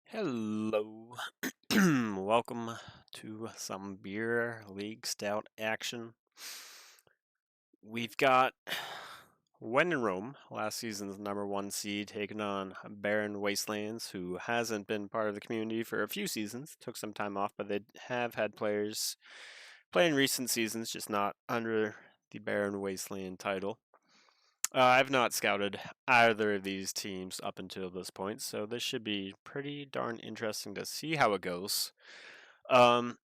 Hello. Welcome to some beer league stout action. We've got When in Rome, last season's #1 seed, taking on Barren Wastelands, who hasn't been part of the community for a few seasons. Took some time off, but they have had players play in recent seasons, just not under the Barren Wasteland title. I've not scouted either of these teams up until this point, so this should be pretty darn interesting to see how it goes. Um,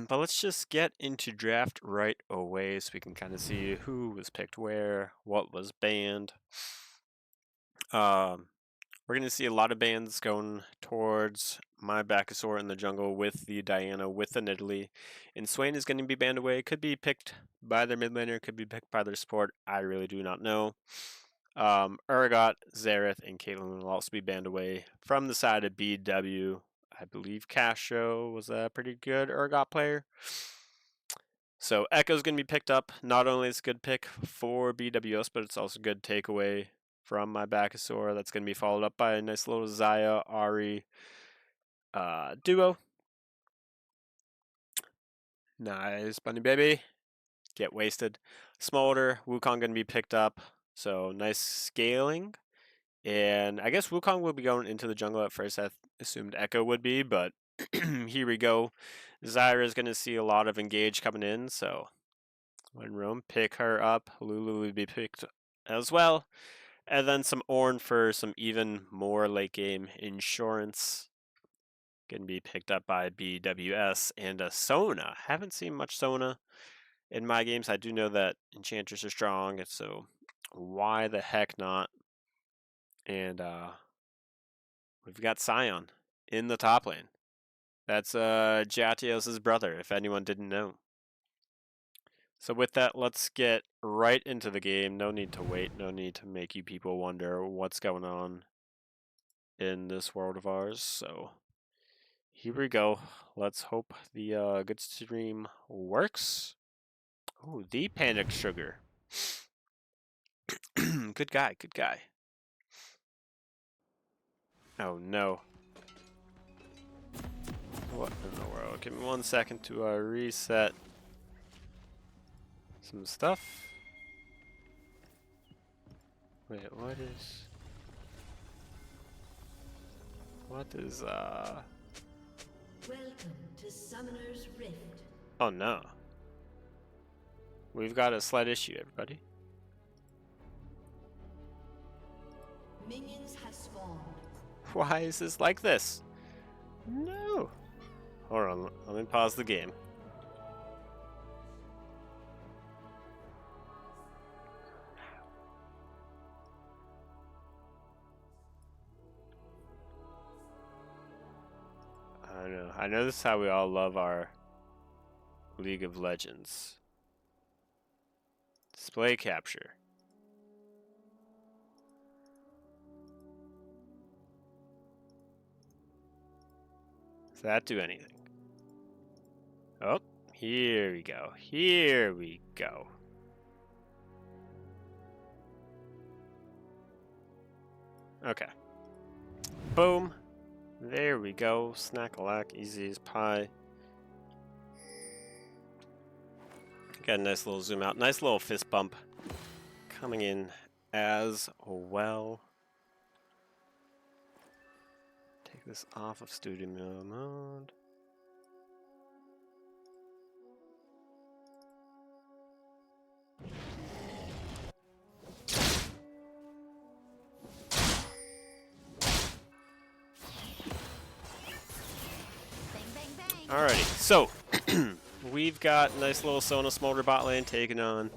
but let's just get into draft right away so we can kind of see who was picked where, what was banned. Um, we're going to see a lot of bans going towards my Bacchosaur in the jungle with the Diana with the Nidalee. And Swain is going to be banned away. Could be picked by their mid laner, could be picked by their support. I really do not know. Urgot, Zareth, and Caitlyn will also be banned away from the side of BW. I believe Castro was a pretty good Urgot player. So Echo's going to be picked up. Not only is it a good pick for BWS, but it's also a good takeaway from my Bacchosaur. That's going to be followed up by a nice little Xayah, Ahri duo. Nice, bunny baby. Get wasted. Smolder, Wukong going to be picked up. So nice scaling. And I guess Wukong will be going into the jungle at first. I assumed Echo would be, but here we go. Zyra is going to see a lot of engage coming in, so when Rome, pick her up. Lulu would be picked as well. And then some Ornn for some even more late game insurance. Going to be picked up by BWS and a Sona. Haven't seen much Sona in my games. I do know that Enchanters are strong, so why the heck not? And we've got Sion in the top lane. That's Jatios' brother, if anyone didn't know. So with that, let's get right into the game. No need to wait. No need to make you people wonder what's going on in this world of ours. So here we go. Let's hope the good stream works. Oh, the Panic Sugar. Good guy, good guy. Oh no. What in the world? Give me 1 second to reset some stuff. Wait, what is Welcome to Summoner's Rift. Oh no. We've got a slight issue, everybody. Minions have spawned. Why is this like this? No. Hold on, let me pause the game. I know this is how we all love our League of Legends. Display capture. Does that do anything? Oh, here we go. Here we go. Okay. Boom. There we go. Snack-a-lack, easy as pie. Got a nice little zoom out. Nice little fist bump coming in as well. Take this off of studio mode. Alrighty, so we've got a nice little Sona Smolder bot lane taking on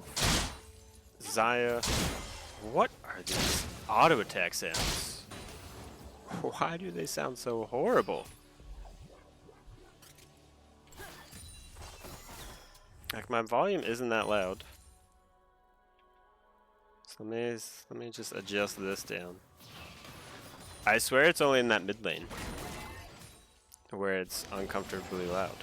Xayah. What are these auto attack sounds? Why do they sound so horrible? Like, my volume isn't that loud. So let me just adjust this down. I swear it's only in that mid lane where it's uncomfortably loud.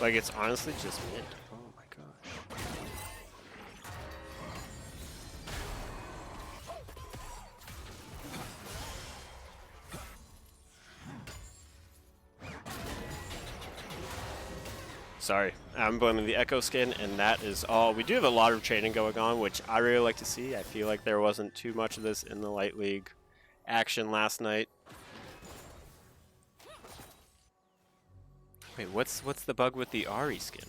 Like, it's honestly just mid. Oh my gosh. Sorry, I'm blaming the Echo skin, and that is all. We do have a lot of training going on, which I really like to see. I feel like there wasn't too much of this in the Light League action last night. Wait, what's the bug with the Ari skin?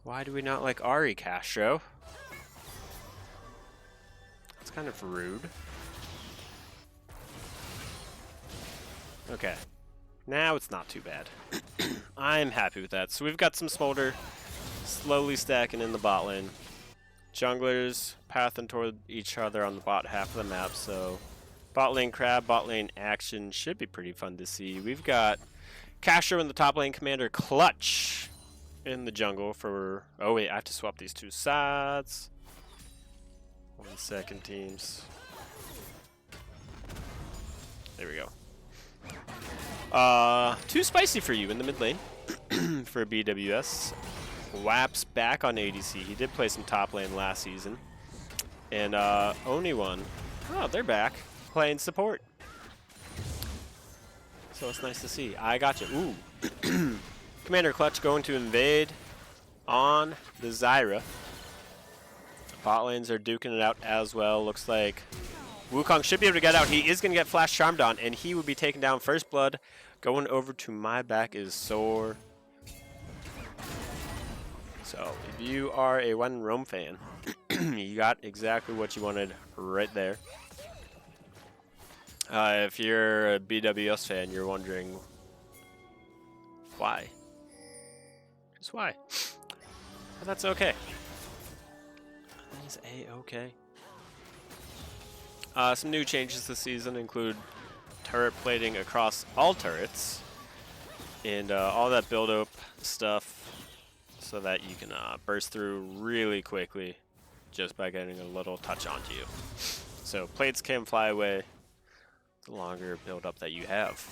Why do we not like Ari, Castro? That's kind of rude. Okay. Now it's not too bad. I'm happy with that. So we've got some Smolder slowly stacking in the bot lane. Junglers pathing toward each other on the bot half of the map, so bot lane crab, bot lane action should be pretty fun to see. We've got Castro in the top lane, Commander Clutch in the jungle for... Oh wait, I have to swap these two sides. 1 second, teams. There we go. Too spicy for you in the mid lane for BWS. WAP's back on ADC. He did play some top lane last season. And Oni1, oh, they're back playing support. So it's nice to see. I got you. Ooh. Commander Clutch going to invade on the Zyra. Bot lanes are duking it out as well. Looks like Wukong should be able to get out. He is going to get flash charmed on, and he would be taken down first blood. Going over to my back is sore. So if you are a One Rome fan, you got exactly what you wanted right there. If you're a BWS fan, you're wondering why. Just why. But that's okay. That is a-okay. Some new changes this season include turret plating across all turrets and all that build-up stuff so that you can burst through really quickly just by getting a little touch onto you. So plates can fly away the longer build-up that you have.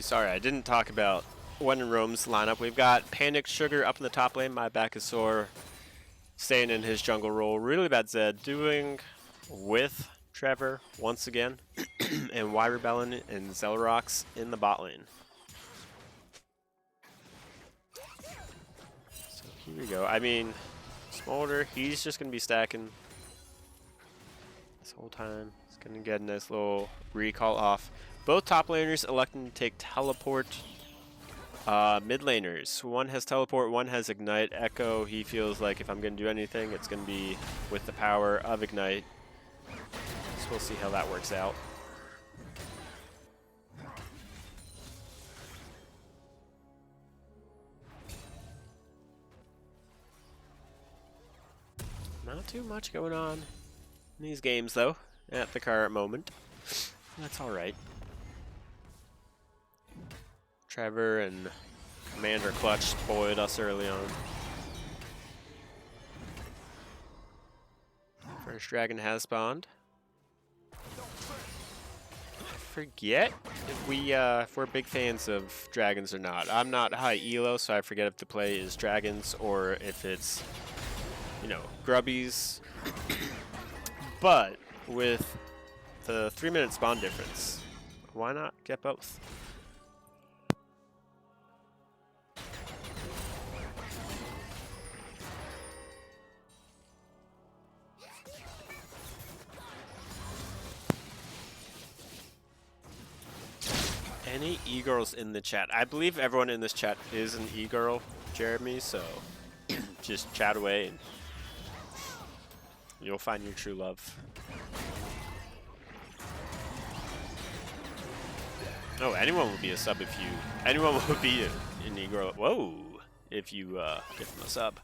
Sorry, I didn't talk about One in Rome's lineup. We've got Panic Sugar up in the top lane. My back is sore. Staying in his jungle role. Really bad Zed doing with Trevor once again. And Y Rebellion and Zelrox in the bot lane. So here we go. I mean, Smolder, he's just going to be stacking this whole time. He's going to get a nice little recall off. Both top laners electing to take teleport. Mid laners, one has teleport, one has ignite. Echo, he feels like if I'm going to do anything, it's going to be with the power of ignite. So we'll see how that works out. Not too much going on in these games, though, at the current moment. That's alright. Trevor and Commander Clutch spoiled us early on. First dragon has spawned. I forget if we're big fans of dragons or not. I'm not high elo, so I forget if the play is dragons or if it's, you know, grubbies. But with the 3-minute spawn difference, why not get both? Any e-girls in the chat? I believe everyone in this chat is an e-girl, Jeremy, so just chat away and you'll find your true love. Oh, anyone would be a sub if you... Anyone would be an e-girl. Whoa! If you give them a sub.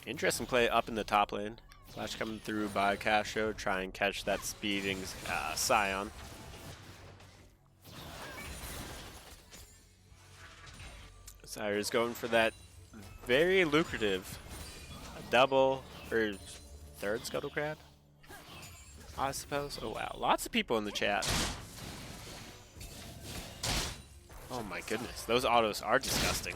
Interesting play up in the top lane. Flash coming through by Castro, try and catch that speeding Scion. Zyra's going for that very lucrative double or third Scuttle Crab. I suppose. Oh wow, lots of people in the chat. Oh my goodness, those autos are disgusting.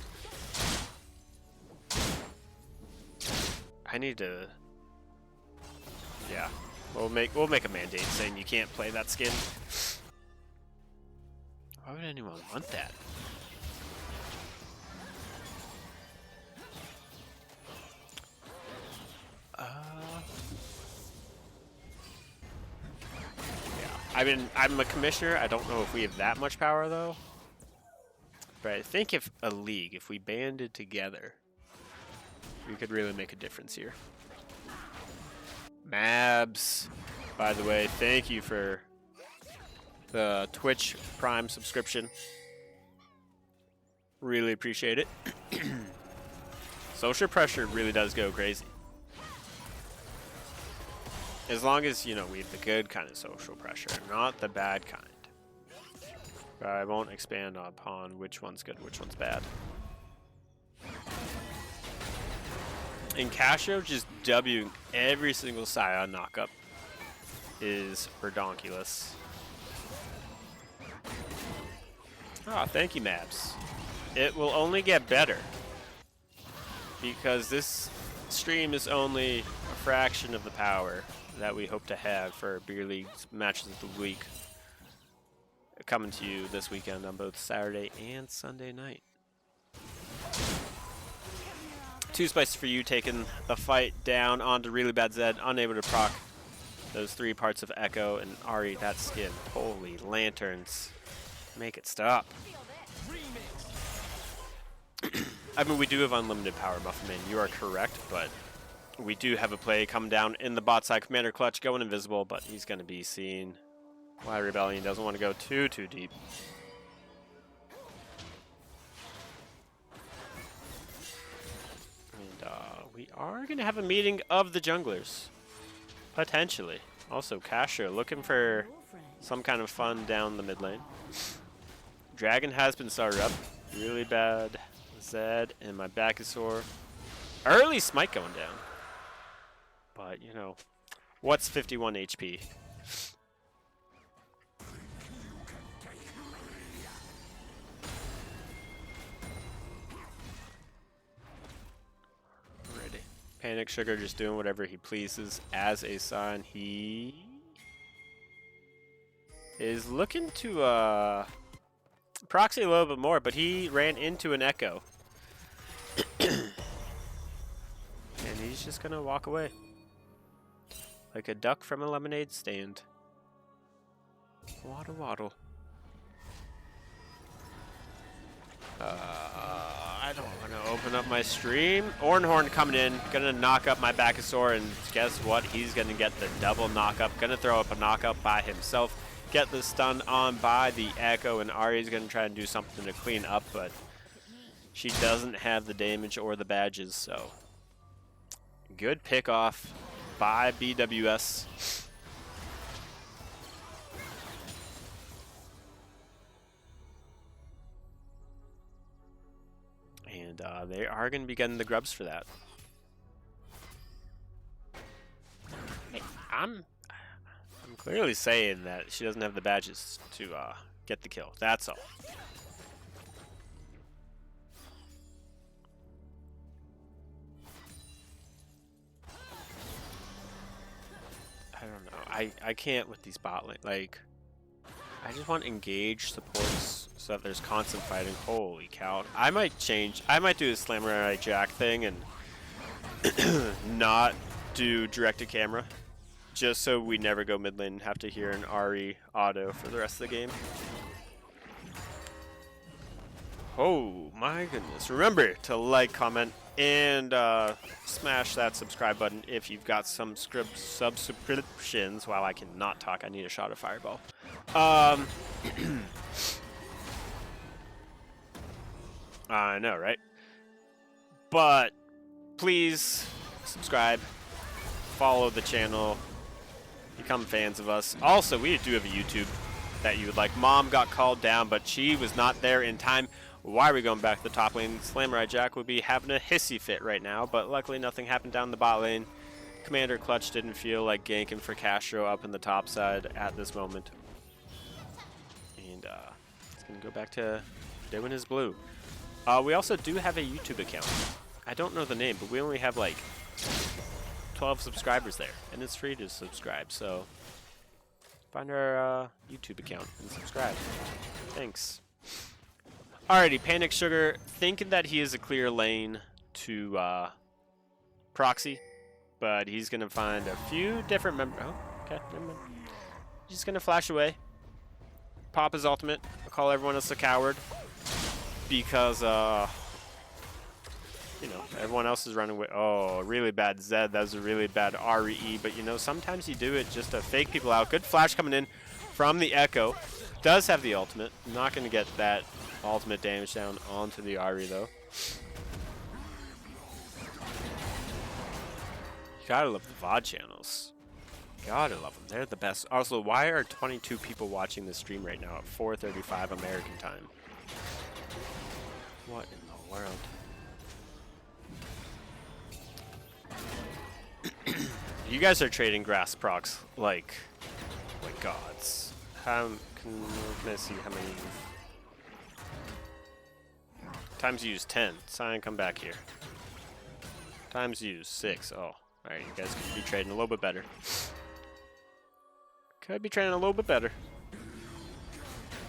I need to. Yeah, we'll make a mandate saying you can't play that skin. Why would anyone want that? Yeah, I mean, I'm a commissioner. I don't know if we have that much power though. But I think if we banded together, we could really make a difference here. Mabs, by the way, thank you for the Twitch Prime subscription. Really appreciate it. Social pressure really does go crazy. As long as, you know, we have the good kind of social pressure, not the bad kind. But I won't expand upon which one's good, which one's bad. And Castro just Wing every single Scion knockup is redonkulous. Ah, thank you, Maps. It will only get better because this stream is only a fraction of the power that we hope to have for Beer League's matches of the week coming to you this weekend on both Saturday and Sunday night. Two Spices for you taking the fight down onto Really Bad Zed, unable to proc those 3 parts of Echo and Ari, that skin. Holy lanterns. Make it stop. I mean, we do have unlimited power, Muffin Man. You are correct, but we do have a play come down in the bot side. Commander Clutch going invisible, but he's going to be seen. Why Rebellion doesn't want to go too deep. And we are going to have a meeting of the junglers. Potentially. Also, Castro looking for some kind of fun down the mid lane. Dragon has been started up. Really Bad Zed and my back is sore. Early smite going down. But, you know, what's 51 HP? Ready. Panic Sugar just doing whatever he pleases as a Scion. He is looking to proxy a little bit more, but he ran into an Echo. And he's just gonna walk away. Like a duck from a lemonade stand. Waddle waddle. I don't want to open up my stream. Ornhorn coming in, gonna knock up my Bacchosaur, and guess what? He's gonna get the double knockup. Gonna throw up a knockup by himself. Get the stun on by the Echo, and Ari's gonna try and do something to clean up, but she doesn't have the damage or the badges, so good pick off by BWS. And they are going to be getting the grubs for that. Hey, I'm clearly saying that she doesn't have the badges to get the kill. That's all. I don't know. I can't with these bot lane. Like, I just want engaged supports so that there's constant fighting. Holy cow. I might change. I might do a Samurai Jack thing and not do direct-to-camera. Just so we never go mid lane and have to hear an Ari auto for the rest of the game. Oh my goodness. Remember to like, comment, and smash that subscribe button if you've got some subscriptions. While I cannot talk, I need a shot of Fireball. I know, right? But please subscribe, follow the channel, become fans of us. Also, we do have a YouTube that you would like. Mom got called down, but she was not there in time. Why are we going back to the top lane? Samurai Jack would be having a hissy fit right now, but luckily nothing happened down the bot lane. Commander Clutch didn't feel like ganking for Castro up in the top side at this moment. And he's going to go back to doing his blue. We also do have a YouTube account. I don't know the name, but we only have like 12 subscribers there. And it's free to subscribe, so find our YouTube account and subscribe. Thanks. Alrighty, Panic Sugar thinking that he is a clear lane to proxy, but he's gonna find a few different members. Oh, okay, never mind. He's just gonna flash away, pop his ultimate, call everyone else a coward because you know, everyone else is running away. Oh, really bad Zed. That was a really bad RE, but you know, sometimes you do it just to fake people out. Good flash coming in from the Echo. Does have the ultimate. Not gonna get that ultimate damage down onto the RE though. Gotta love the VOD channels. Gotta love them. They're the best. Also, why are 22 people watching this stream right now at 4:35 American time? What in the world? You guys are trading grass procs like gods. How can I see how many times used? 10. Sign, come back here. Times used 6. Oh. Alright, you guys could be trading a little bit better. Could be trading a little bit better.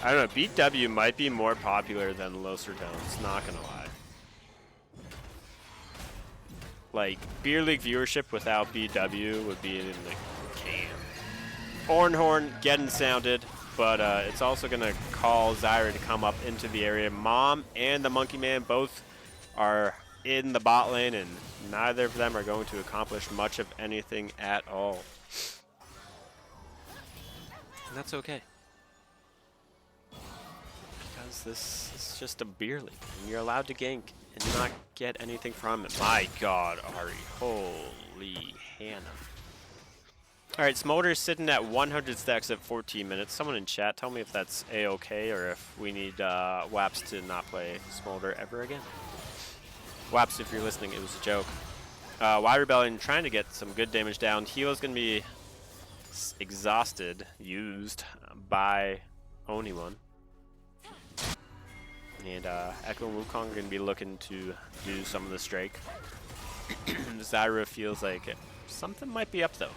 I don't know, BW might be more popular than Los Ratones, not gonna lie. Like, Beer League viewership without BW would be in the can. Horn getting sounded, but it's also gonna call Zyra to come up into the area. Mom and the Monkey Man both are in the bot lane, and neither of them are going to accomplish much of anything at all. And that's okay. Because this is just a beer league, and you're allowed to gank and not get anything from it. My god, Ari. Holy Hannah. Alright, Smolder's sitting at 100 stacks at 14 minutes. Someone in chat, tell me if that's A-okay or if we need Waps to not play Smolder ever again. Waps, if you're listening, it was a joke. WIR Rebellion trying to get some good damage down. Heal's going to be exhausted, used by Onione. And Echo and Wukong are going to be looking to do some of the Drake. Zyra feels like something might be up, though.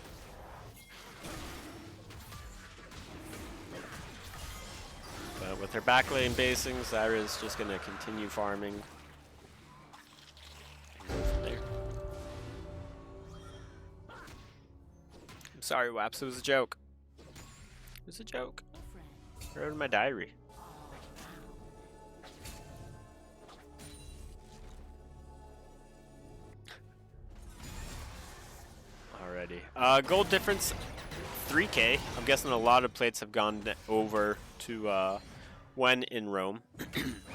But with her backlane basing, Zyra is just going to continue farming. And go from there. I'm sorry, Waps. It was a joke. It was a joke. I wrote in my diary. Alrighty. Gold difference, 3K. I'm guessing a lot of plates have gone over to When in Rome.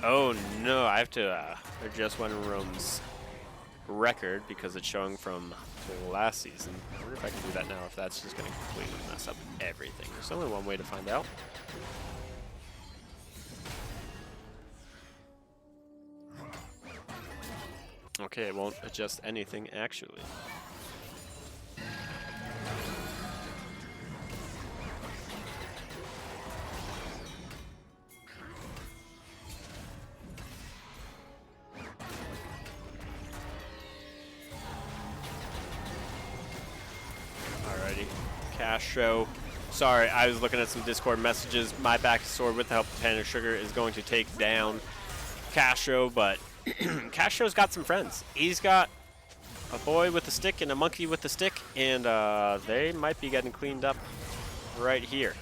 Oh no, I have to adjust When in Rome's record because it's showing from last season. I wonder if I can do that now, if that's just going to completely mess up everything. There's only one way to find out. Okay, it won't adjust anything actually. Castro. Sorry, I was looking at some Discord messages. My back sword with the help of Panic Sugar is going to take down Castro, but Castro's got some friends. He's got a boy with a stick and a monkey with a stick, and they might be getting cleaned up right here.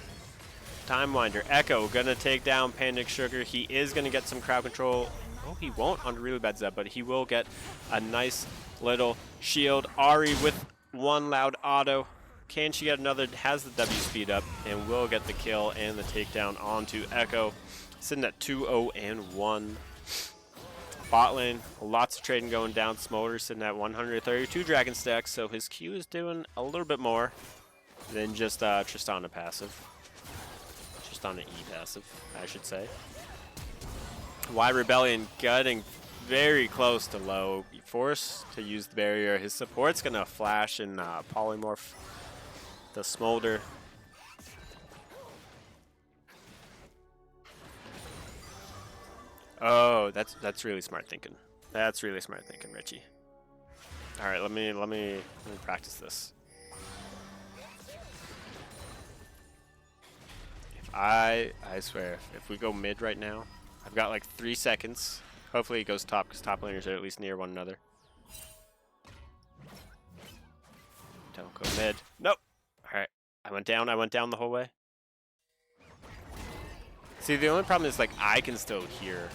Time Winder. Echo gonna take down Panic Sugar. He is gonna get some crowd control. Oh, he won't on really bad Zeb, but he will get a nice little shield. Ari with one loud auto. Can she get another? Has the W speed up and will get the kill and the takedown onto Echo. Sitting at 2-0 and 1. Bot lane, lots of trading going down. Smolder sitting at 132 dragon stacks, so his Q is doing a little bit more than just Tristana passive. Tristana E passive, I should say. WIR Rebellion getting very close to low. Be forced to use the barrier. His support's gonna flash and polymorph the smolder. Oh, that's really smart thinking. That's really smart thinking, Richie. All right, let me practice this. I swear, if we go mid right now, I've got like 3 seconds. Hopefully it goes top, because top laners are at least near one another. Don't go mid. Nope. All right, I went down the whole way. See, the only problem is like I can still hear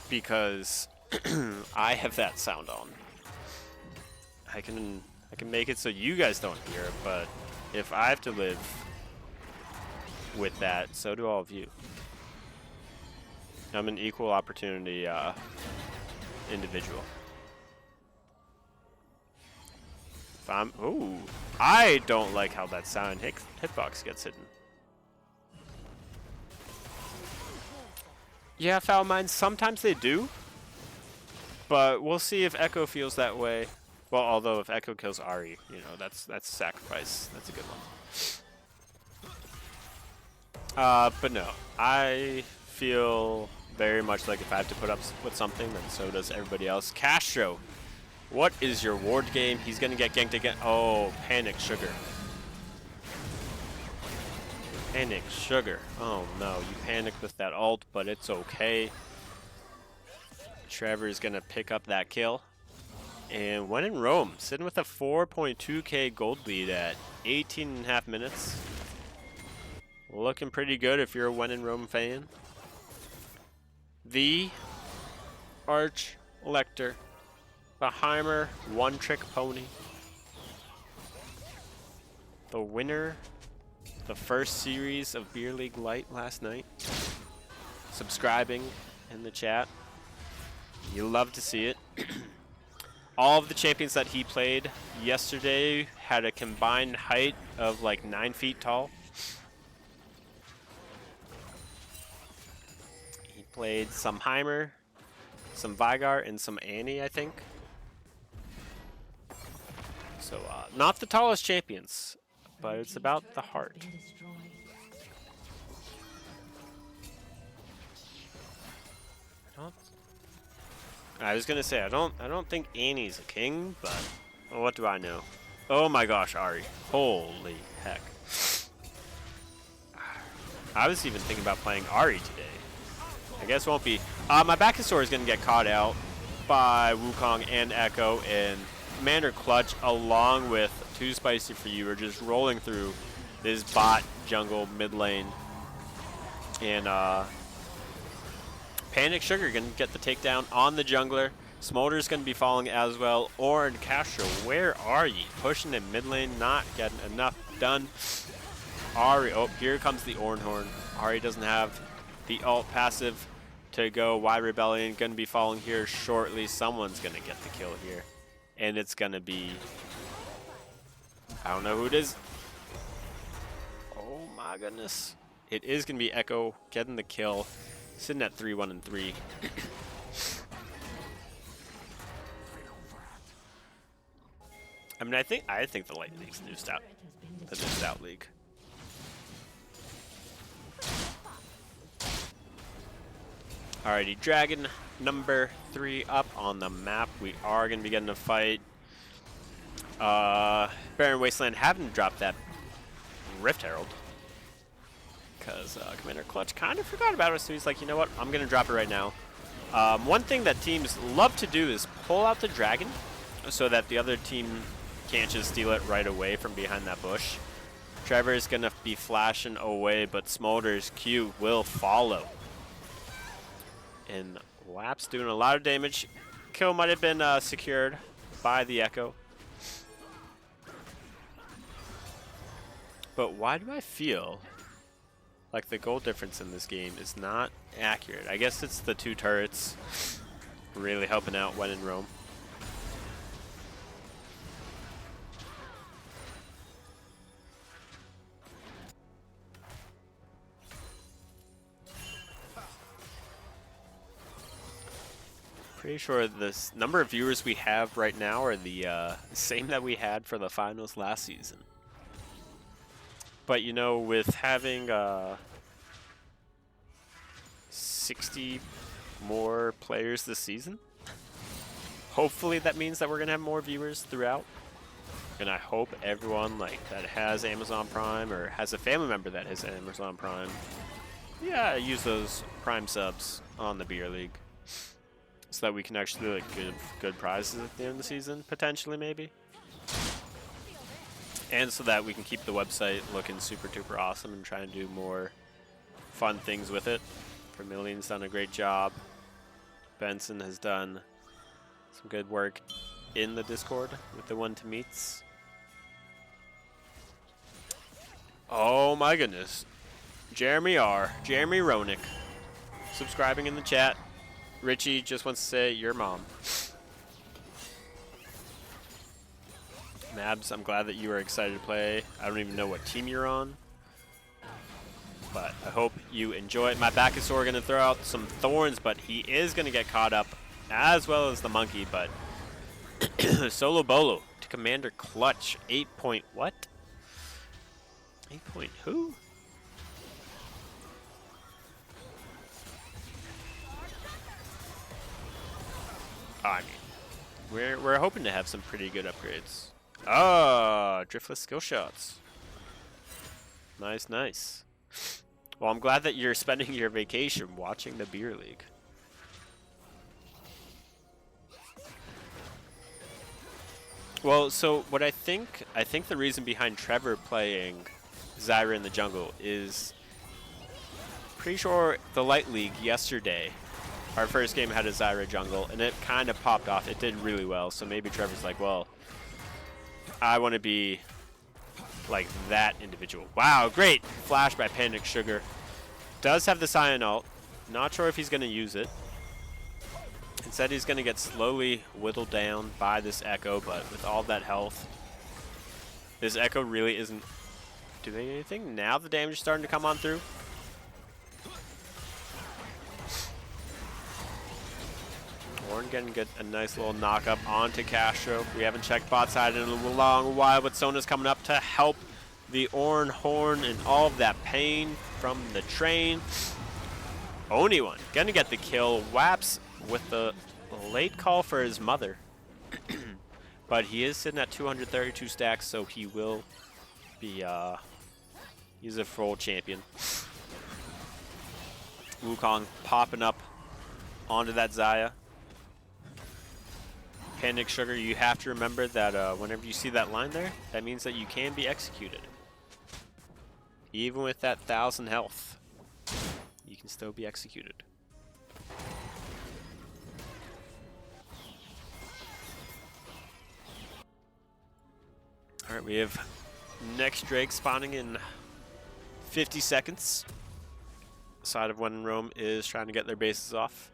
because I have that sound on. I can make it so you guys don't hear it, but if I have to live with that, so do all of you. I'm an equal opportunity individual. If I'm, ooh, I don't like how that sound hitbox gets hidden. Yeah, foul mines, sometimes they do, but we'll see if Echo feels that way. Well, although if Echo kills Ahri, you know, that's sacrifice. That's a good one. But no, I feel very much like if I have to put up with something, then so does everybody else. Castro, what is your ward game? He's gonna get ganked again. Oh, Panic Sugar. Panic Sugar. Oh no, you panicked with that ult, but it's okay. Trevor's gonna pick up that kill. And when in Rome, sitting with a 4.2k gold lead at 18.5 minutes. Looking pretty good if you're a When in Rome fan. The Arch Lecter, the Heimer one-trick pony, the winner, the first series of Beer League Light last night, subscribing in the chat. You love to see it. All of the champions that he played yesterday had a combined height of like 9 feet tall. He played some Heimer, some Vigar, and some Annie, I think. So, not the tallest champions, but it's about the heart. I was gonna say I don't think Annie's a king, but what do I know? Oh my gosh, Ahri! Holy heck! I was even thinking about playing Ahri today. I guess it won't be. My Backusaur is gonna get caught out by Wukong and Echo, and Commander Clutch, along with Too Spicy for You, are just rolling through this bot jungle mid lane, and Panic Sugar gonna get the takedown on the jungler. Smolder's gonna be falling as well. Orin, Castro, where are ye? Pushing in mid lane, not getting enough done. Ahri, oh, here comes the Ornhorn. Ahri doesn't have the ult passive to go. Y Rebellion gonna be falling here shortly. Someone's gonna get the kill here, and it's gonna be, I don't know who it is. Oh my goodness. It is gonna be Echo getting the kill. Sitting at 3-1-3. I mean, I think the Light League's the newest out league. Alrighty, Dragon number 3 up on the map. We are gonna be getting a fight. Barren Wasteland having to drop that Rift Herald, because Commander Clutch kind of forgot about it, so he's like, you know what, I'm going to drop it right now. One thing that teams love to do is pull out the dragon so that the other team can't just steal it right away from behind that bush. Trevor is going to be flashing away, but Smolder's Q will follow. And Lap's doing a lot of damage. Kill might have been secured by the Echo. But why do I feel like the goal difference in this game is not accurate? I guess it's the 2 turrets really helping out when in Rome. Pretty sure this number of viewers we have right now are the same that we had for the finals last season. But you know, with having 60 more players this season, hopefully that means that we're gonna have more viewers throughout. And I hope everyone that has Amazon Prime or has a family member that has Amazon Prime, yeah, use those Prime subs on the beer league, so that we can actually give good prizes at the end of the season, potentially, maybe. And so that we can keep the website looking super duper awesome and try and do more fun things with it. Vermillion's done a great job. Benson has done some good work in the Discord with the one-to-meets. Oh my goodness. Jeremy Ronick, subscribing in the chat. Richie just wants to say your mom. Mabs, I'm glad that you are excited to play. I don't even know what team you're on, but I hope you enjoy it. My back is sore, going to throw out some thorns, but he is going to get caught up, as well as the monkey. But Solo Bolo to Commander Clutch. 8 point what? 8 point who? I mean, we're hoping to have some pretty good upgrades. Ah, driftless skill shots. Nice, nice. Well, I'm glad that you're spending your vacation watching the beer league. Well, so what I think the reason behind Trevor playing Zyra in the jungle is pretty sure the Light League yesterday, our first game had a Zyra jungle, and it kind of popped off. It did really well, so maybe Trevor's like, well, I want to be like that individual. Wow, great flash by Panic Sugar. Does have the Cyan ult. Not sure if he's going to use it. Instead, he's going to get slowly whittled down by this Echo, but with all that health, this Echo really isn't doing anything. Now the damage is starting to come on through. Ornn getting a nice little knock up onto Castro. We haven't checked bot side in a long while, but Sona's coming up to help the Ornn Horn and all of that pain from the train. Oniwan gonna get the kill. Waps with the late call for his mother. But he is sitting at 232 stacks, so he will be, he's a full champion. Wukong popping up onto that Xayah. Panic Sugar, you have to remember that whenever you see that line there, that means that you can be executed. Even with that 1,000 health, you can still be executed. Alright, we have next Drake spawning in 50 seconds. Side of When in Rome is trying to get their bases off.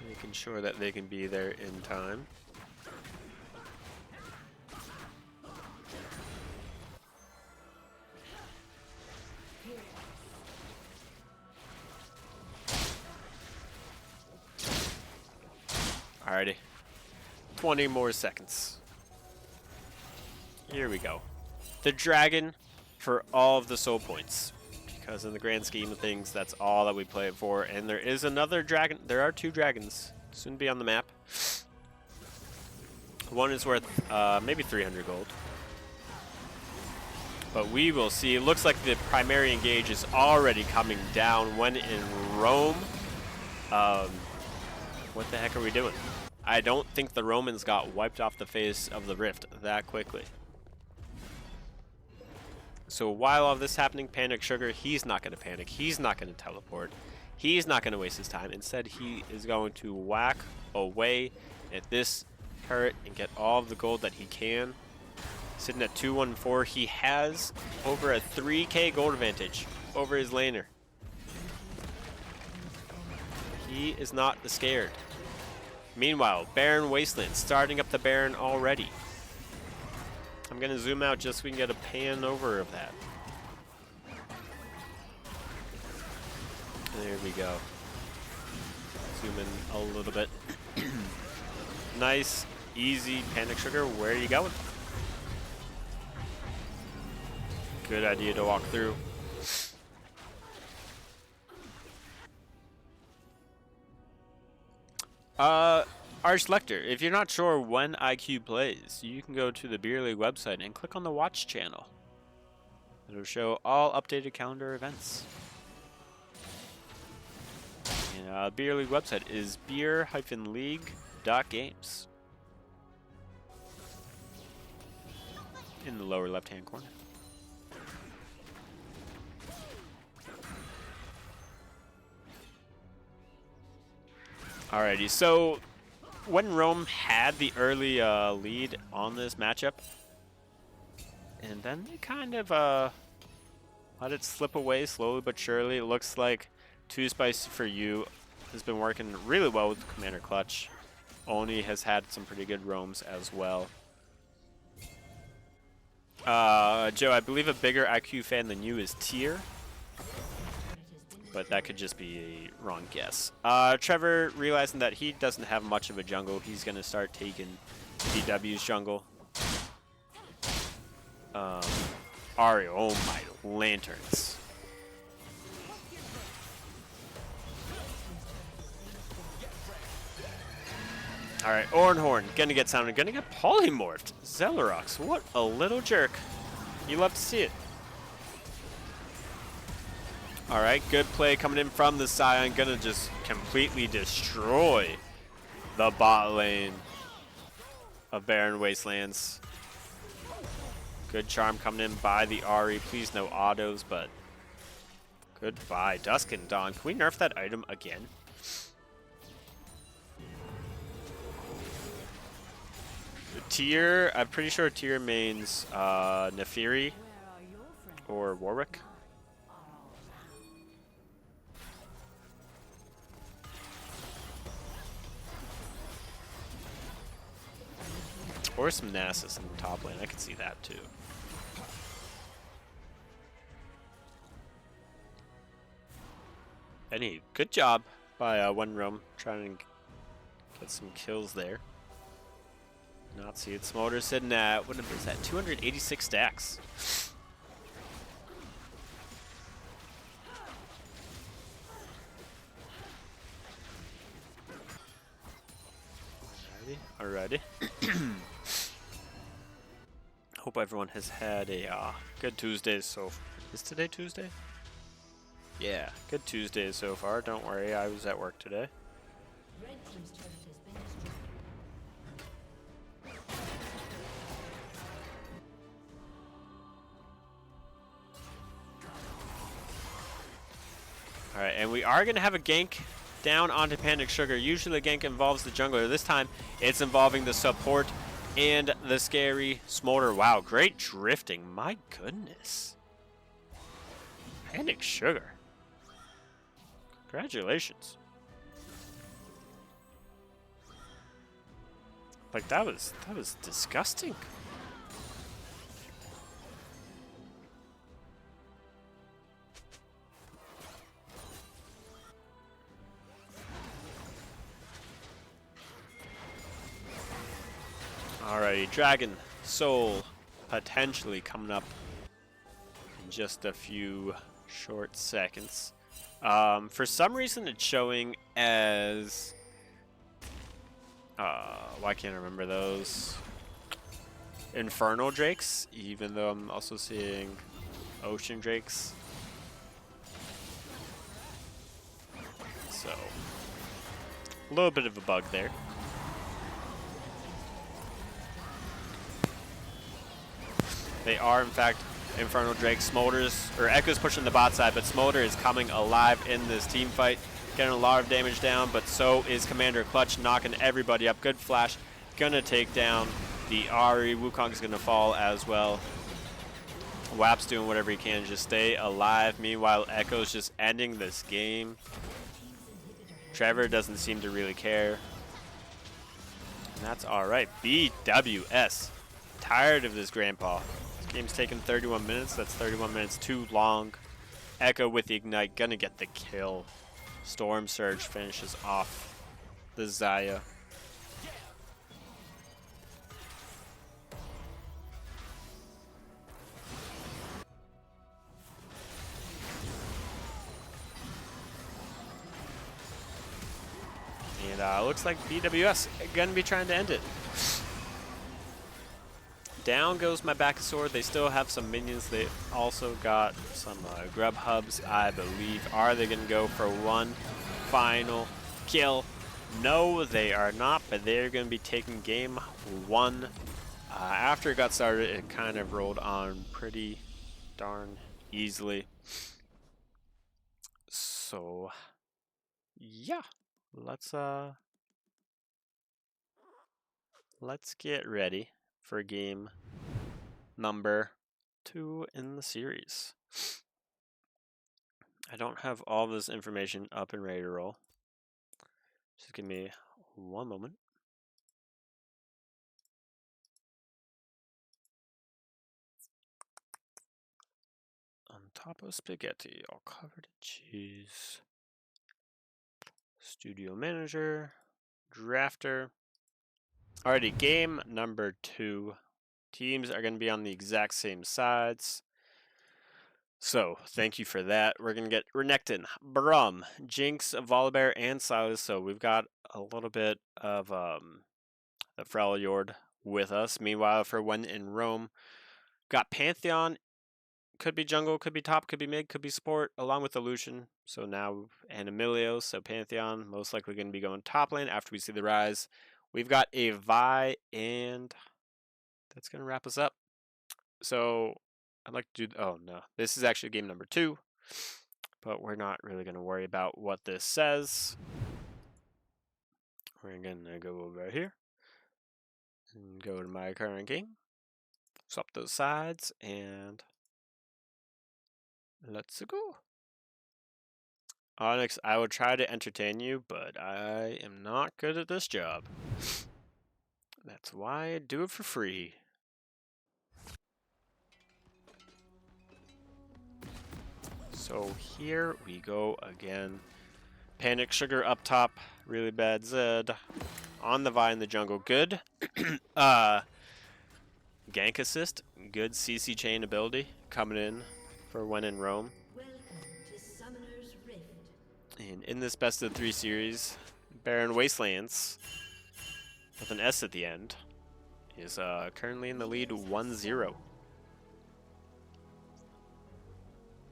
Making sure that they can be there in time. Alrighty. 20 more seconds. Here we go. The dragon for all of the soul points. Because in the grand scheme of things, that's all that we play it for. And there is another dragon. There are 2 dragons. Soon to be on the map. One is worth maybe 300 gold. But we will see. It looks like the primary engage is already coming down when in Rome. What the heck are we doing? I don't think the Romans got wiped off the face of the rift that quickly. So while all this happening, Panic Sugar, he's not going to panic. He's not going to teleport. He's not going to waste his time. Instead, he is going to whack away at this turret and get all of the gold that he can. Sitting at 214, he has over a 3k gold advantage over his laner. He is not scared. Meanwhile, Baron Wasteland starting up the Baron already. I'm going to zoom out just so we can get a pan over of that. There we go. Zoom in a little bit. Nice, easy Panic Sugar. Where are you going? Good idea to walk through. Arch Lecter, if you're not sure when IQ plays, you can go to the Beer League website and click on the Watch channel. It'll show all updated calendar events. And Beer League website is beer-league.games. In the lower left-hand corner. Alrighty, so when Rome had the early lead on this matchup, and then they kind of let it slip away slowly but surely. It looks like Too Spicy for You has been working really well with Commander Clutch. Oni has had some pretty good roams as well. Joe, I believe a bigger IQ fan than you is Tier, but that could just be a wrong guess. Trevor, realizing that he doesn't have much of a jungle, he's going to start taking BW's jungle. Ario, oh my lanterns. Alright, Ornhorn, gonna get sounded, gonna get polymorphed. Zelarox, what a little jerk. You love to see it. Alright, good play coming in from the Scion, gonna just completely destroy the bot lane of Barren Wastelands. Good charm coming in by the Ahri. Please no autos, but goodbye. Dusk and Dawn. Can we nerf that item again? Tier, I'm pretty sure Tier mains Nefiri or Warwick. Or some Nasus in the top lane. I could see that too. Any good job by One Roam trying to get some kills there. Not see it. Smolder sitting at, what is that, 286 stacks. Alrighty. Hope everyone has had a good Tuesday so far. Is today Tuesday? Yeah, good Tuesday so far. Don't worry, I was at work today. Red team's turret has been destroyed. Alright, and we are going to have a gank down onto Panic Sugar. Usually the gank involves the jungler. This time it's involving the support and the scary Smolder. Wow, great drifting. My goodness. Panic Sugar. Congratulations. Like that was disgusting. Alrighty, Dragon Soul potentially coming up in just a few short seconds. For some reason it's showing as why can't I remember those? Infernal Drakes, even though I'm also seeing Ocean Drakes. So a little bit of a bug there. They are, in fact, Infernal Drake. Smolder's, or Echo's pushing the bot side, but Smolder is coming alive in this team fight. Getting a lot of damage down, but so is Commander Clutch, knocking everybody up. Good flash. Gonna take down the Ahri. Wukong's gonna fall as well. WAP's doing whatever he can to just stay alive. Meanwhile, Echo's just ending this game. Trevor doesn't seem to really care. And that's alright. BWS. Tired of this grandpa. Game's taking 31 minutes. That's 31 minutes too long. Echo with the Ignite. Gonna get the kill. Storm Surge finishes off the Xayah. And looks like BWS gonna be trying to end it. Down goes my Backusaur. They still have some minions. They also got some grub hubs, I believe. Are they going to go for one final kill? No, they are not, but they're going to be taking game one. After it got started, it kind of rolled on pretty darn easily. So, yeah, let's get ready for game number 2 in the series. I don't have all this information up and ready to roll. Just give me one moment. On top of spaghetti, all covered in cheese. Studio manager, drafter. Alrighty, game number 2. Teams are going to be on the exact same sides. So, thank you for that. We're going to get Renekton, Brum, Jinx, Volibear, and Silas. So, we've got a little bit of the Freljord with us. Meanwhile, for when in Rome, got Pantheon. Could be jungle, could be top, could be mid, could be support, along with the Lucian. So now, and Emilio, so Pantheon, most likely going to be going top lane after we see the rise. We've got a Vi, and that's going to wrap us up. So, I'd like to do, oh no, this is actually game number 2, but we're not really going to worry about what this says. We're going to go over here, and go to my current game, swap those sides, and let's go. Onyx, I will try to entertain you, but I am not good at this job. That's why I do it for free. So here we go again. Panic Sugar up top, really bad Zed. On the Vi in the jungle, good. Gank assist, good CC chain ability coming in for when in Rome. And in this best of 3 series, Barren Wastelands, with an S at the end, is currently in the lead 1-0.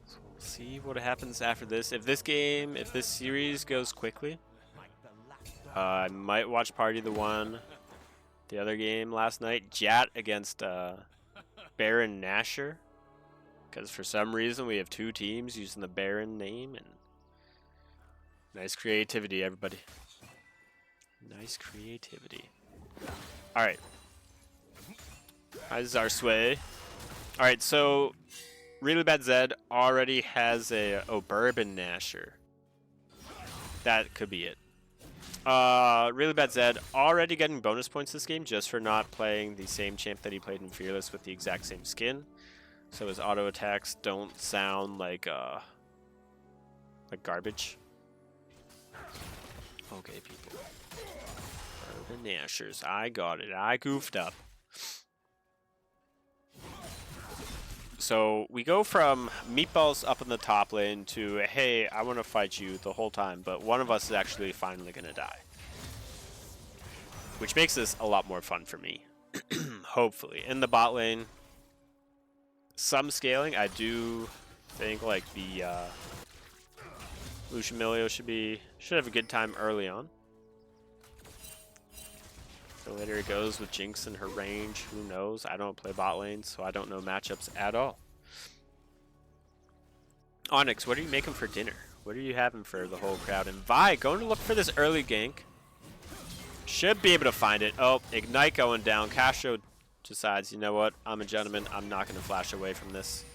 So we'll see what happens after this. If this series goes quickly, I might watch Party the other game last night, Jat against Baron Nashor, because for some reason we have 2 teams using the Baron name, and nice creativity, everybody. Nice creativity. Alright. This is our sway. Alright, so really bad Zed already has a Bourbon Nashor. That could be it. Really bad Zed already getting bonus points this game just for not playing the same champ that he played in Fearless with the exact same skin. So his auto attacks don't sound like garbage. Okay, people. Urban Nashors. I got it. I goofed up. So we go from meatballs up in the top lane to, hey, I want to fight you the whole time, but one of us is actually finally going to die. Which makes this a lot more fun for me. Hopefully. In the bot lane, some scaling. I do think like the Lucian Milio should have a good time early on. The later it goes with Jinx and her range, who knows? I don't play bot lane, so I don't know matchups at all. Onyx, what are you making for dinner? What are you having for the whole crowd? And Vi, going to look for this early gank. Should be able to find it. Oh, Ignite going down. Castro decides, you know what? I'm a gentleman. I'm not going to flash away from this.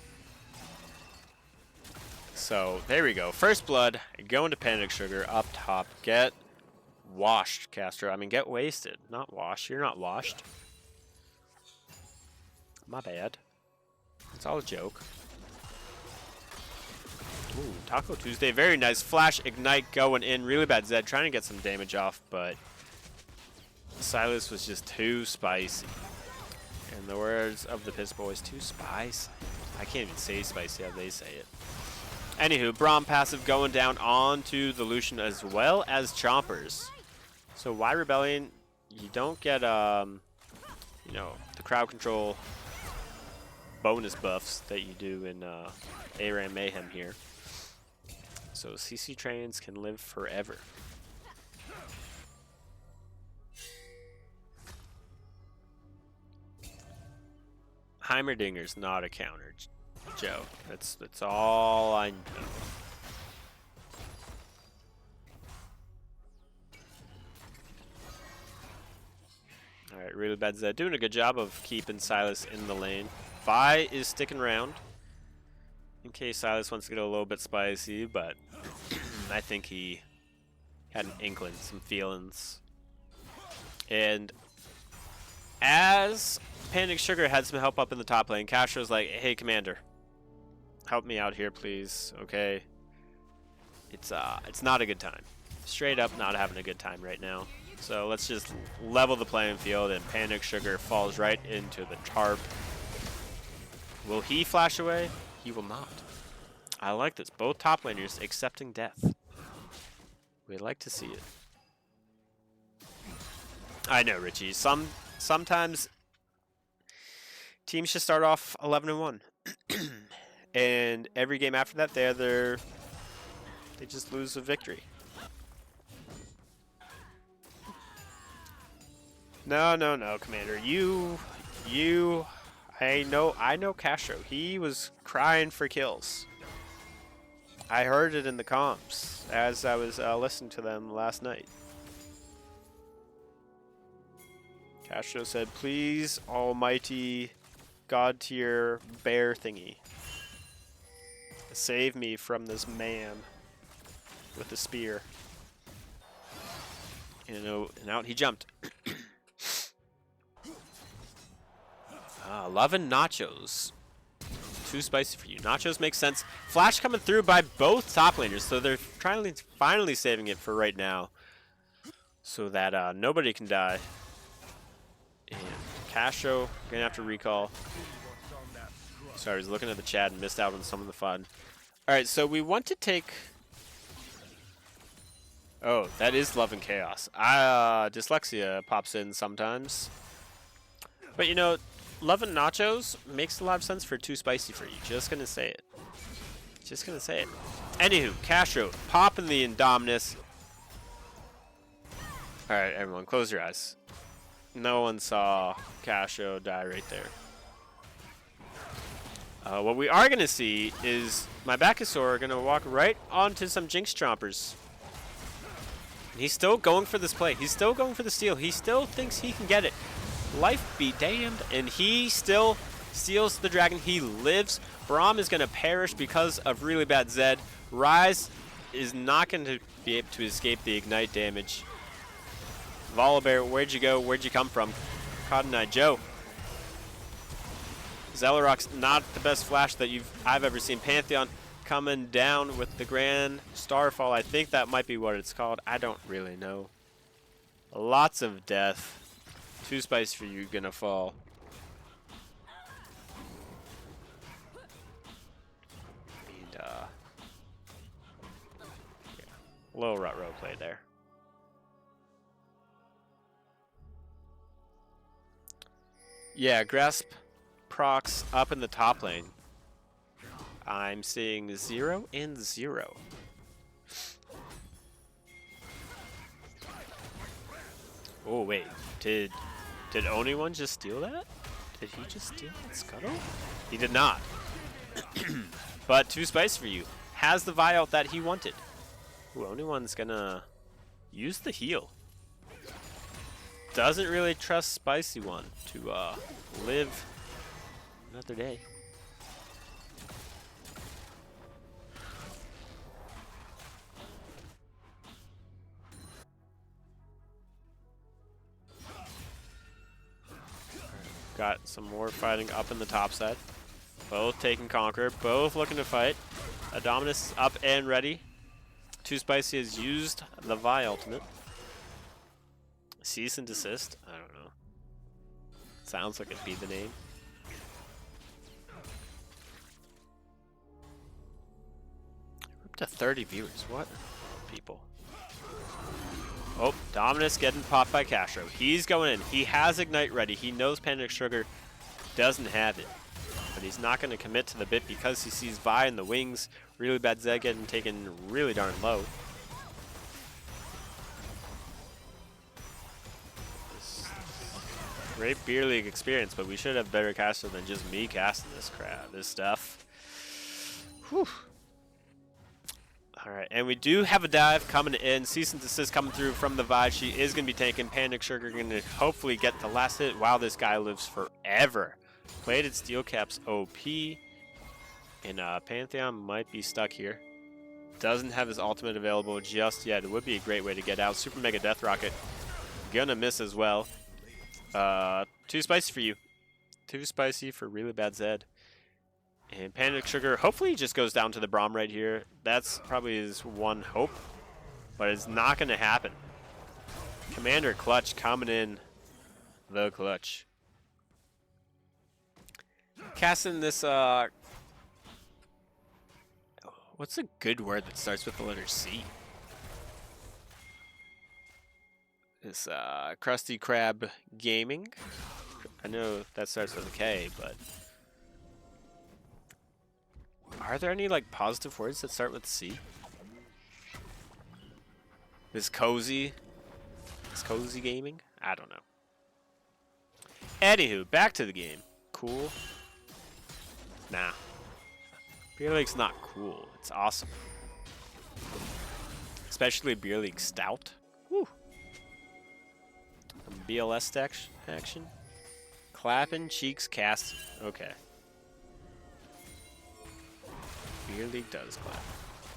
So, there we go. First blood, going to Panic Sugar up top. Get washed, Castro. I mean, get wasted. Not washed. You're not washed. My bad. It's all a joke. Ooh, Taco Tuesday. Very nice. Flash Ignite going in. Really bad Zed trying to get some damage off, but Silas was just too spicy. In the words of the Piss Boys, too spicy. I can't even say spicy how they say it. Anywho, Braum passive going down onto the Lucian as well as Chompers. So why Rebellion? You don't get you know, the crowd control bonus buffs that you do in ARAM Mayhem here. So CC trains can live forever. Heimerdinger's not a counter, Joe. That's all I know. Alright, really bad Zed. Doing a good job of keeping Silas in the lane. Vi is sticking around in case Silas wants to get a little bit spicy, but I think he had an inkling, some feelings. And as Panic Sugar had some help up in the top lane, Castro's like, hey, Commander, help me out here, please, okay? It's not a good time. Straight up not having a good time right now. So let's just level the playing field, and Panic Sugar falls right into the tarp. Will he flash away? He will not. I like this. Both top laners accepting death. We'd like to see it. I know, Richie. Sometimes teams should start off 11-1, and every game after that, they just lose a victory. No, Commander. I know Castro. He was crying for kills. I heard it in the comms as I was listening to them last night. Castro said, please, almighty God tier bear thingy, save me from this man with the spear. And out he jumped. Loving Nachos. Too spicy for you. Nachos makes sense. Flash coming through by both top laners, so they're finally saving it for right now, so that nobody can die. And Castro gonna have to recall. Sorry, I was looking at the chat and missed out on some of the fun. All right, so we want to take. Oh, that is Love and Chaos. Dyslexia pops in sometimes, but you know, Love and Nachos makes a lot of sense for Too Spicy for you. Just gonna say it. Just gonna say it. Anywho, Castro popping the Indominus. All right, everyone, close your eyes. No one saw Castro die right there. What we are gonna see is my Bacchusaur gonna walk right onto some Jinx Chompers. He's still going for this play. He's still going for the steal. He still thinks he can get it. Life be damned, and he still steals the dragon. He lives. Braum is going to perish because of really bad Zed. Rise is not going to be able to escape the ignite damage. Volibear, where'd you go? Where'd you come from? Cotton Eye Joe. Zellerock's not the best flash that I've ever seen. Pantheon coming down with the Grand Starfall. I think that might be what it's called. I don't really know. Lots of death. Too spicy for you, gonna fall. And yeah, little rut row play there. Yeah, Grasp procs up in the top lane. I'm seeing 0 and 0. Oh wait, did anyone just steal that? Did he just steal that scuttle? He did not. But Too Spicy for you has the Vi out that he wanted. Ooh, Only-One's gonna use the heal. Doesn't really trust Spicy One to live another day. Got some more fighting up in the top side. Both taking Conqueror, both looking to fight. Adominus up and ready. Too Spicy has used the Vi ultimate. Cease and desist? I don't know. Sounds like it'd be the name. We're up to 30 viewers. What? People. Oh, Dominus getting popped by Castro. He's going in. He has Ignite ready. He knows Panic Sugar doesn't have it. But he's not going to commit to the bit because he sees Vi in the wings. Really bad Zed getting taken really darn low. Great beer league experience, but we should have better caster than just me casting this stuff. Whew. All right, and we do have a dive coming in. Cease and desist coming through from the Vi. She is going to be tanking. Panic Sugar going to hopefully get the last hit. Wow, this guy lives forever. Plated Steel Caps OP. And Pantheon might be stuck here. Doesn't have his ultimate available just yet. It would be a great way to get out. Super Mega Death Rocket. Gonna miss as well. Too spicy for you. Too spicy for really bad Zed. And Panic Sugar, hopefully he just goes down to the Braum right here. That's probably his one hope. But it's not going to happen. Commander Clutch coming in the clutch. Casting this, what's a good word that starts with the letter C? This, Krusty Krab Gaming. I know that starts with a K, but are there any like positive words that start with C? This cozy gaming? I don't know. Anywho, back to the game. Cool. Nah. Beer League's not cool. It's awesome. Especially Beer League Stout. Woo. BLS action. Clapping cheeks cast. Okay. Beer League does clap.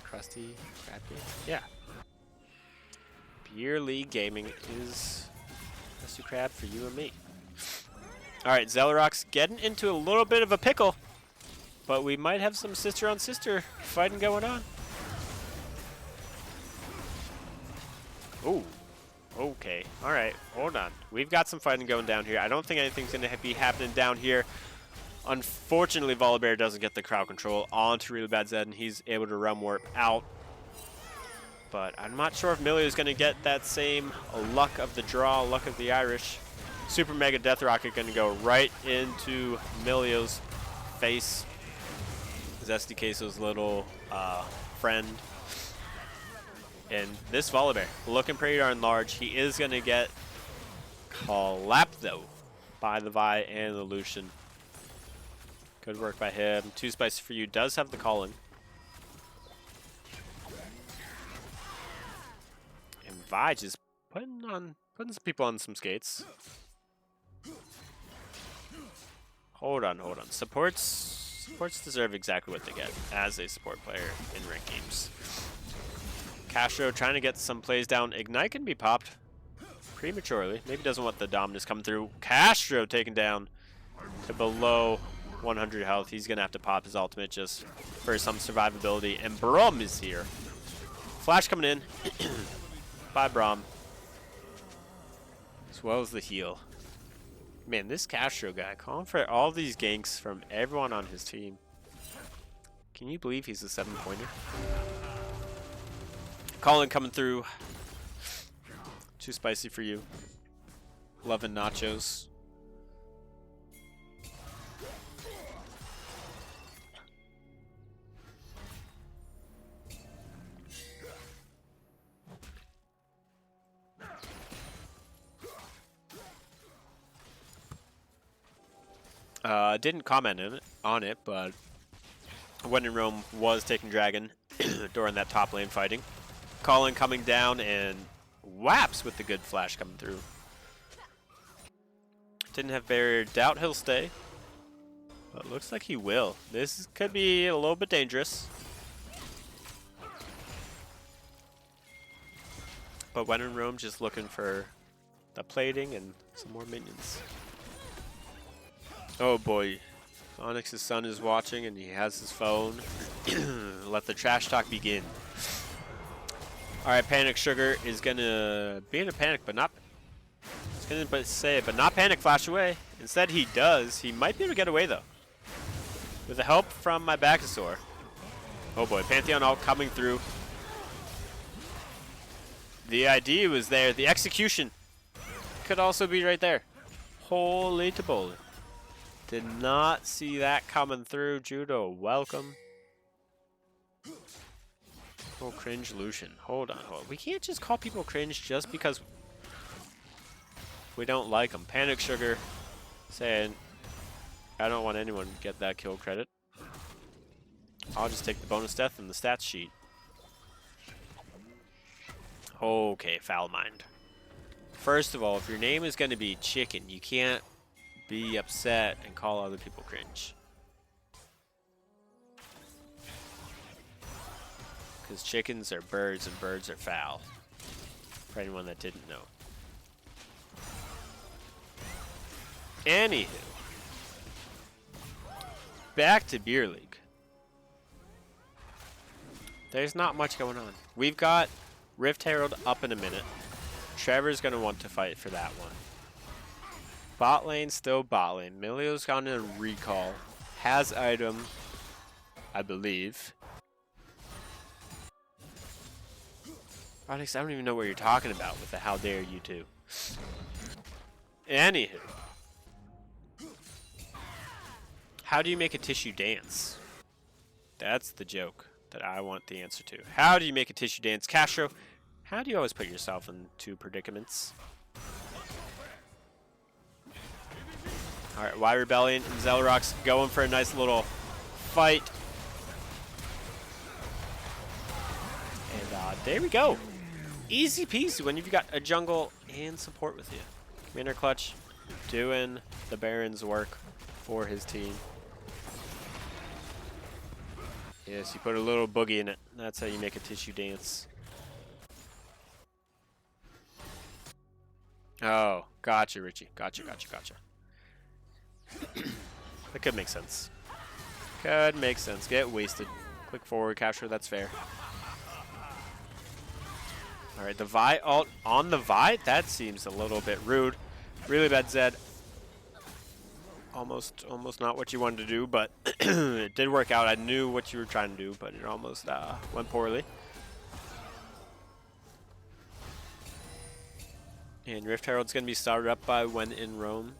Krusty Krab Gaming. Yeah. Beer League Gaming is Krusty Krab for you and me. Alright, Zellerock's getting into a little bit of a pickle. But we might have some sister on sister fighting going on. Ooh. Okay. Alright. Hold on. We've got some fighting going down here. I don't think anything's going to be happening down here. Unfortunately, Volibear doesn't get the crowd control onto Really Bad Zed, and he's able to realm warp out. But I'm not sure if Milio's going to get that same luck of the draw, luck of the Irish. Super Mega Death Rocket going to go right into Milio's face. Zesty Queso's little friend. And this Volibear, looking pretty darn large. He is going to get clapped, though, by the Vi and the Lucian. Good work by him. Too Spicy for you does have the calling. And Vi just putting some people on some skates. Hold on. Supports deserve exactly what they get as a support player in ranked games. Castro trying to get some plays down. Ignite can be popped prematurely. Maybe doesn't want the Dominus come through. Castro taken down to below 100 health. He's going to have to pop his ultimate just for some survivability. And Braum is here. Flash coming in. Bye, Braum. As well as the heal. Man, this Castro guy calling for all these ganks from everyone on his team. Can you believe he's a 7-pointer? Colin coming through. Too spicy for you. Loving nachos. Didn't comment on it, but When in Rome was taking Dragon during that top lane fighting. Colin coming down and whaps with the good flash coming through. Didn't have barrier. Doubt he'll stay. But looks like he will. This could be a little bit dangerous. But When in Rome just looking for the plating and some more minions. Oh boy. Onyx's son is watching and he has his phone. let the trash talk begin. Alright, Panic Sugar is gonna be in a panic, but not. It's gonna say, but not panic, flash away. Instead, he does. He might be able to get away, though. With the help from my Backusaur. Oh boy, Pantheon all coming through. The idea was there. The execution could also be right there. Holy taboli. Did not see that coming through. Judo, welcome. Oh, cringe Lucian. Hold on, hold on. We can't just call people cringe just because we don't like them. Panic Sugar saying, I don't want anyone to get that kill credit. I'll just take the bonus death in the stats sheet. Okay, Foul Mind. First of all, if your name is going to be Chicken, you can't be upset and call other people cringe. Because chickens are birds and birds are foul. For anyone that didn't know. Anywho. Back to Beer League. There's not much going on. We've got Rift Herald up in a minute. Trevor's going to want to fight for that one. Bot lane, still bot lane. Milio's gone in a recall. Has item, I believe. Onyx, I don't even know what you're talking about with the how dare you two. Anywho. How do you make a tissue dance? That's the joke that I want the answer to. How do you make a tissue dance? Castro, how do you always put yourself into predicaments? Alright, WIR Rebellion and Zelrox going for a nice little fight. And there we go. Easy peasy when you've got a jungle and support with you. Commander Clutch doing the Baron's work for his team. Yes, you put a little boogie in it. That's how you make a tissue dance. Oh, gotcha, Richie. Gotcha. That could make sense. Could make sense. Get wasted. Click forward, capture, that's fair. Alright, the Vi ult on the Vi? That seems a little bit rude. Really bad Zed. Almost not what you wanted to do, but it did work out. I knew what you were trying to do, but it almost went poorly. And Rift Herald's going to be started up by When in Rome.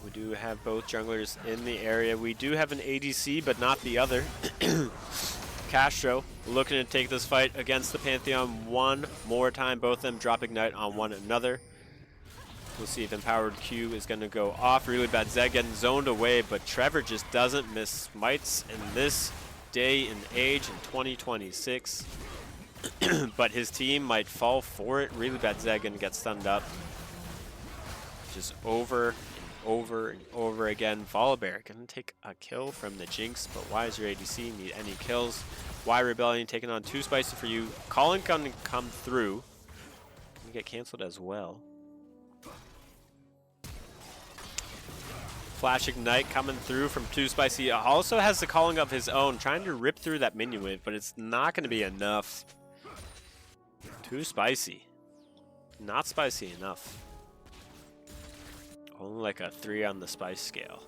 We do have both junglers in the area. We do have an ADC, but not the other. Castro looking to take this fight against the Pantheon one more time. Both of them drop Ignite on one another. We'll see if Empowered Q is going to go off. Really bad Zed getting zoned away, but Trevor just doesn't miss smites in this day and age in 2026. But his team might fall for it. Really bad Zed going to get stunned up. Just over and over and over again. Volibear going to take a kill from the Jinx, but why is your ADC need any kills? WIR Rebellion taking on too spicy for you. Calling going to come through. Going to get canceled as well. Flash Ignite coming through from Too Spicy. Also has the calling of his own, trying to rip through that minion wave, but it's not going to be enough. Too spicy. Not spicy enough. Only like a 3 on the spice scale.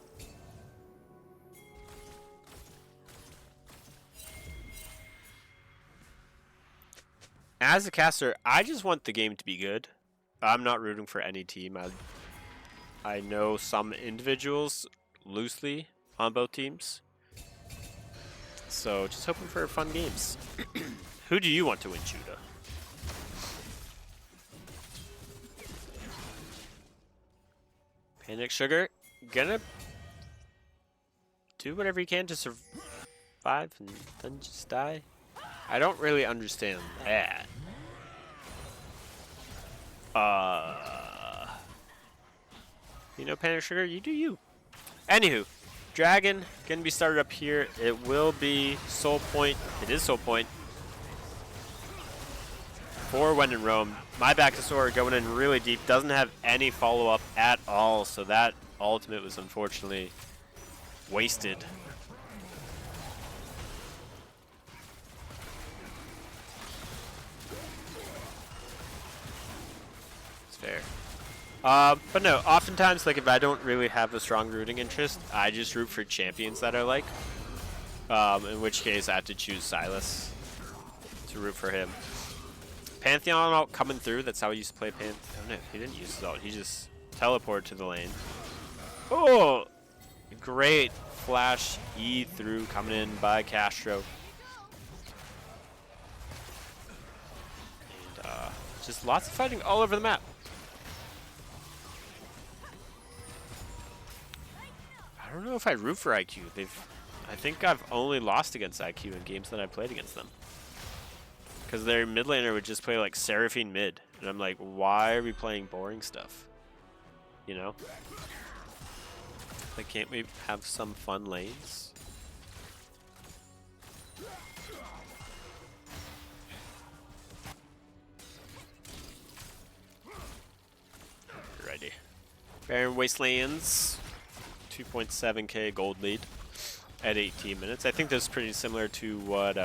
As a caster, I just want the game to be good. I'm not rooting for any team. I know some individuals loosely on both teams. So just hoping for fun games. Who do you want to win, Judah? Panic Sugar gonna do whatever he can to survive and then just die. I don't really understand that. You know, Panic Sugar, you do you. Anywho, Dragon gonna be started up here. It will be Soul Point. It is Soul Point for When in Rome. My Backusaur going in really deep. Doesn't have any follow-up at all, so that ultimate was unfortunately wasted. Fair. But no, oftentimes, like, if I don't really have a strong rooting interest, I just root for champions that I like. In which case, I have to choose Silas to root for him. Pantheon ult coming through. That's how he used to play Pantheon. Oh, no, he didn't use his ult. He just teleported to the lane. Oh! Great flash E through coming in by Castro. And just lots of fighting all over the map. I don't know if I root for IQ. I think I've only lost against IQ in games that I played against them. Because their mid laner would just play like Seraphine mid. And I'm like, why are we playing boring stuff? You know? Like, can't we have some fun lanes? Alrighty. Baron Wastelands. 2.7k gold lead at 18 minutes. I think this is pretty similar to what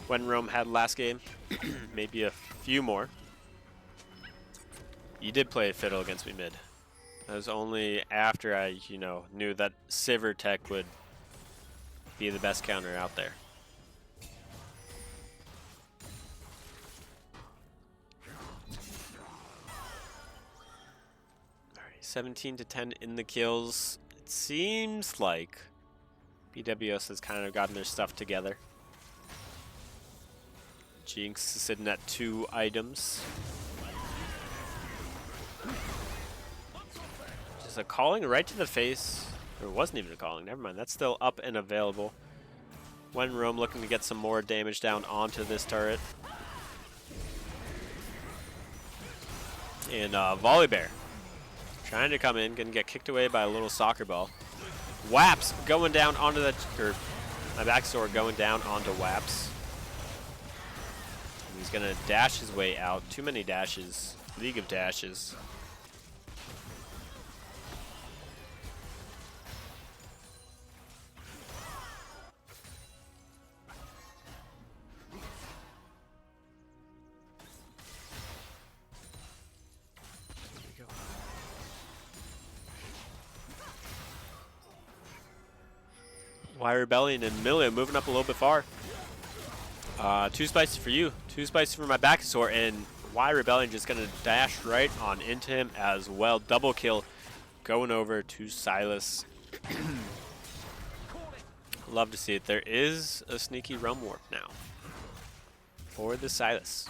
when Rome had last game. Maybe a few more. You did play Fiddle against me mid. That was only after I, you know, knew that Sivir Tech would be the best counter out there. Alright, 17-10 in the kills. It seems like BWS has kind of gotten their stuff together. Jinx is sitting at 2 items. Just a calling right to the face. Or it wasn't even a calling, never mind. That's still up and available. When Rome looking to get some more damage down onto this turret. And Volibear trying to come in, gonna get kicked away by a little soccer ball. Waps going down onto that, or my backstore going down onto Waps. And he's gonna dash his way out. Too many dashes. League of dashes. WIR Rebellion and Millia moving up a little bit far. Too spicy for you. Too spicy for my Backusaur. And WIR Rebellion just going to dash right on into him as well. Double kill going over to Silas. Love to see it. There is a sneaky Realm Warp now for the Silas.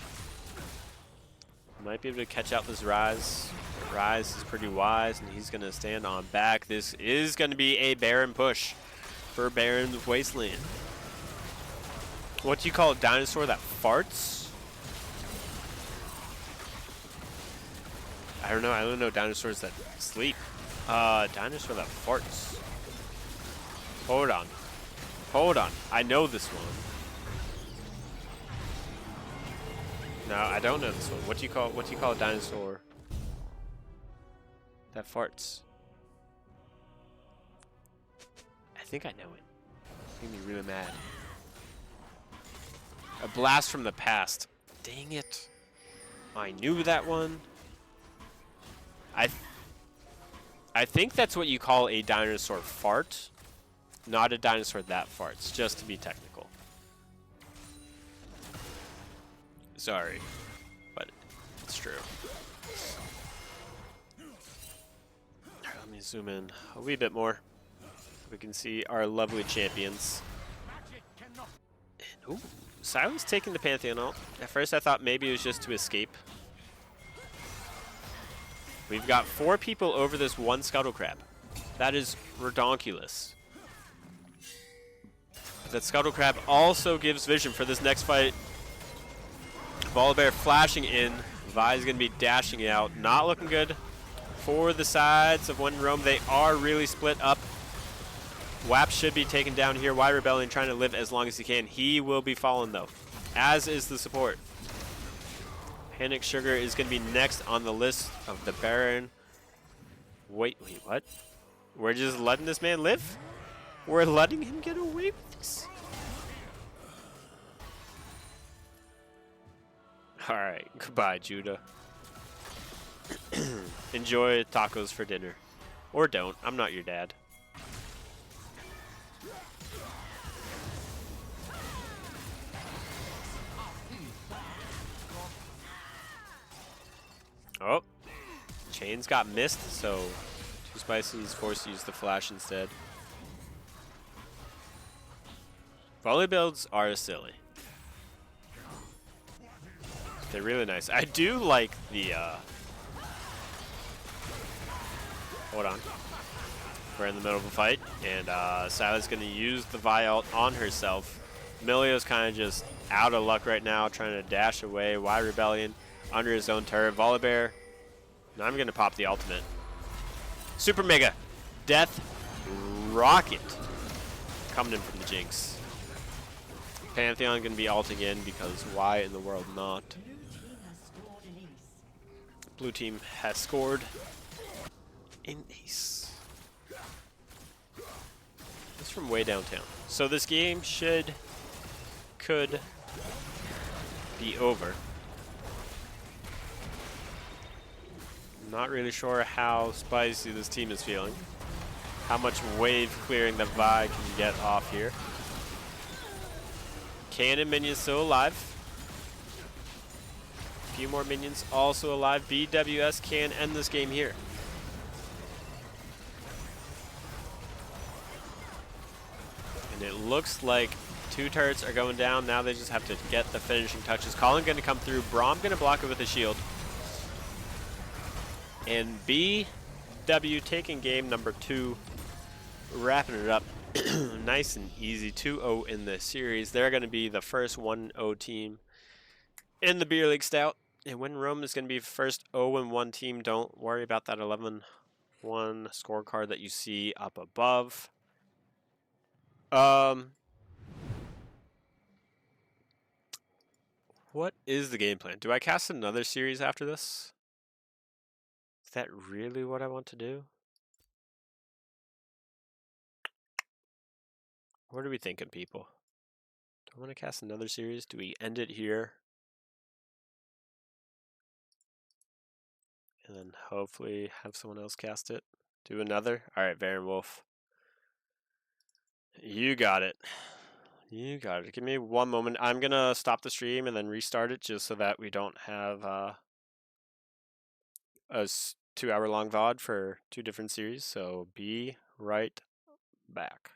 Might be able to catch out this Rise. Rise is pretty wise, and he's going to stand on back. This is going to be a Baron push for Baron's Wasteland. What do you call a dinosaur that farts? I don't know. I don't know dinosaurs that sleep. Dinosaur that farts. Hold on. Hold on. I know this one. No, I don't know this one. What do you call a dinosaur that farts? I think I know it. It's gonna be really mad. A blast from the past. Dang it. I knew that one. I think that's what you call a dinosaur fart. Not a dinosaur that farts, just to be technical. Sorry, but it's true. Alright, let me zoom in a wee bit more. We can see our lovely champions. And, ooh, Silas taking the Pantheon ult. At first I thought maybe it was just to escape. We've got 4 people over this one Scuttle Crab. That is redonkulous. But that Scuttle Crab also gives vision for this next fight. Volibear flashing in. Vi is going to be dashing out. Not looking good for the sides of One Rome. They are really split up. WAP should be taken down here. WIR Rebellion trying to live as long as he can. He will be fallen though, as is the support. Panic Sugar is going to be next on the list of the Baron. Wait, what? We're just letting this man live? We're letting him get away with this? Alright, goodbye, Judah. Enjoy tacos for dinner. Or don't. I'm not your dad. Oh. Chains got missed, so Too Spicy is forced to use the flash instead. Volley builds are silly. They're really nice. I do like the, hold on. We're in the middle of a fight, and Sila's going to use the Vi ult on herself. Emilio's kind of just out of luck right now, trying to dash away. Y Rebellion under his own turret. Volibear. Now I'm going to pop the ultimate. Super Mega Death Rocket coming in from the Jinx. Pantheon going to be ulting in because why in the world not? Blue team has scored an ace. It's from way downtown. So this game could be over. Not really sure how spicy this team is feeling. How much wave clearing the Vi can get off here. Cannon minions still alive. A few more minions also alive. BWS can end this game here. And it looks like 2 turrets are going down. Now they just have to get the finishing touches. Colin going to come through. Braum going to block it with a shield. And BW taking game number 2. Wrapping it up. Nice and easy. 2-0 in this series. They're going to be the first 1-0 team in the Beer League Stout. And when Rome is going to be first 0-1 team, don't worry about that 11-1 scorecard that you see up above. What is the game plan? Do I cast another series after this? Is that really what I want to do? What are we thinking, people? Do I want to cast another series? Do we end it here? And then hopefully have someone else cast it? Do another? Alright, Varen Wolf. You got it. You got it. Give me one moment. I'm going to stop the stream and then restart it just so that we don't have a 2-hour long VOD for 2 different series. So be right back.